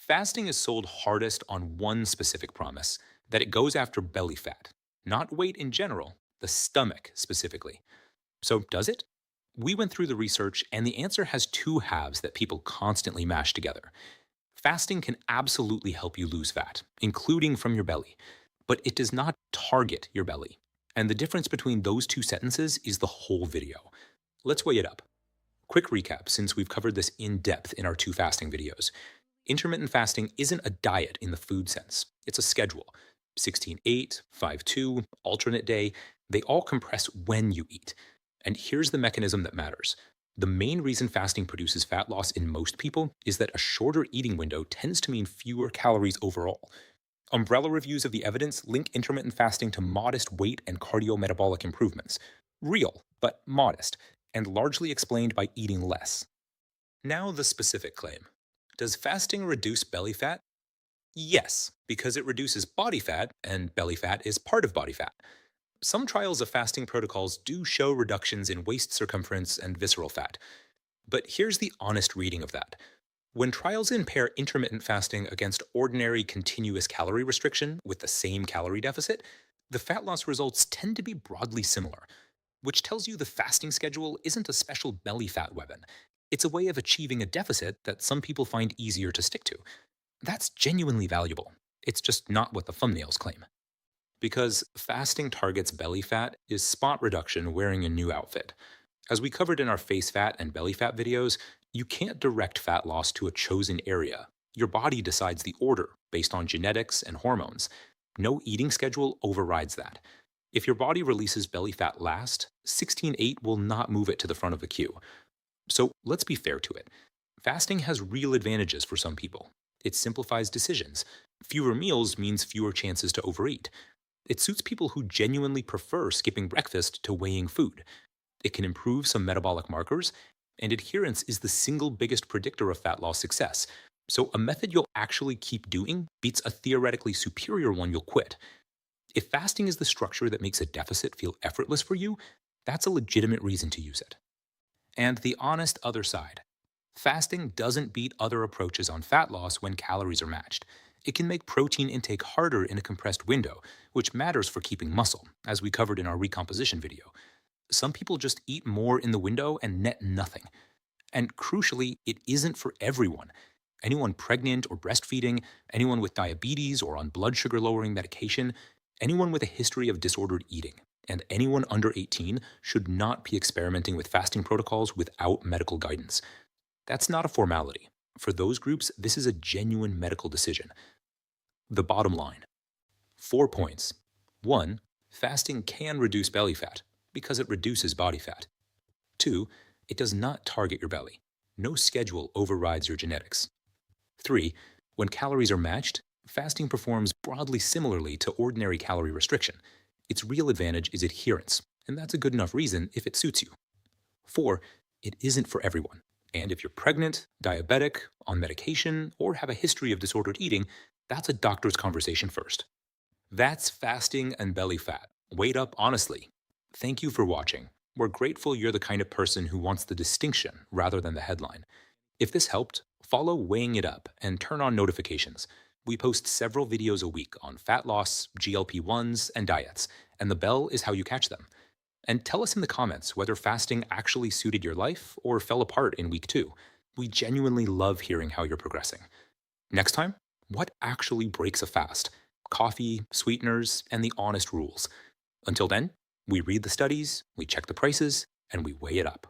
Fasting is sold hardest on one specific promise that it goes after belly fat, not weight in general, the stomach specifically. So, does it? We went through the research, and the answer has two halves that people constantly mash together. Fasting can absolutely help you lose fat, including from your belly, but it does not target your belly. And the difference between those two sentences is the whole video. Let's weigh it up. Quick recap since we've covered this in depth in our two fasting videos. Intermittent fasting isn't a diet in the food sense, it's a schedule. 16-8, 5-2, alternate day, they all compress when you eat. And here's the mechanism that matters. The main reason fasting produces fat loss in most people is that a shorter eating window tends to mean fewer calories overall. Umbrella reviews of the evidence link intermittent fasting to modest weight and cardiometabolic improvements. Real, but modest, and largely explained by eating less. Now, the specific claim. Does fasting reduce belly fat? Yes, because it reduces body fat, and belly fat is part of body fat. Some trials of fasting protocols do show reductions in waist circumference and visceral fat. But here's the honest reading of that. When trials compare intermittent fasting against ordinary continuous calorie restriction with the same calorie deficit, the fat loss results tend to be broadly similar, which tells you the fasting schedule isn't a special belly fat weapon. It's a way of achieving a deficit that some people find easier to stick to. That's genuinely valuable. It's just not what the thumbnails claim. Because fasting targets belly fat is spot reduction wearing a new outfit. As we covered in our face fat and belly fat videos, you can't direct fat loss to a chosen area. Your body decides the order based on genetics and hormones. No eating schedule overrides that. If your body releases belly fat last, 16-8 will not move it to the front of the queue. So let's be fair to it. Fasting has real advantages for some people. It simplifies decisions. Fewer meals means fewer chances to overeat. It suits people who genuinely prefer skipping breakfast to weighing food. It can improve some metabolic markers, and adherence is the single biggest predictor of fat loss success. So a method you'll actually keep doing beats a theoretically superior one you'll quit. If fasting is the structure that makes a deficit feel effortless for you, that's a legitimate reason to use it. And the honest other side. Fasting doesn't beat other approaches on fat loss when calories are matched. It can make protein intake harder in a compressed window, which matters for keeping muscle, as we covered in our recomposition video. Some people just eat more in the window and net nothing. And crucially, it isn't for everyone. Anyone pregnant or breastfeeding, anyone with diabetes or on blood sugar lowering medication, anyone with a history of disordered eating, and anyone under 18 should not be experimenting with fasting protocols without medical guidance. That's not a formality. For those groups, this is a genuine medical decision. The bottom line. 4 points. 1. Fasting can reduce belly fat because it reduces body fat. 2. It does not target your belly. No schedule overrides your genetics. 3. When calories are matched, fasting performs broadly similarly to ordinary calorie restriction. Its real advantage is adherence, and that's a good enough reason if it suits you. 4. It isn't for everyone. And if you're pregnant, diabetic, on medication, or have a history of disordered eating, that's a doctor's conversation first. That's fasting and belly fat. Weighed up honestly. Thank you for watching. We're grateful you're the kind of person who wants the distinction rather than the headline. If this helped, follow Weighing It Up and turn on notifications. We post several videos a week on fat loss, GLP-1s, and diets, and the bell is how you catch them. And tell us in the comments whether fasting actually suited your life or fell apart in week 2. We genuinely love hearing how you're progressing. Next time, what actually breaks a fast? Coffee, sweeteners, and the honest rules. Until then, we read the studies, we check the prices, and we weigh it up.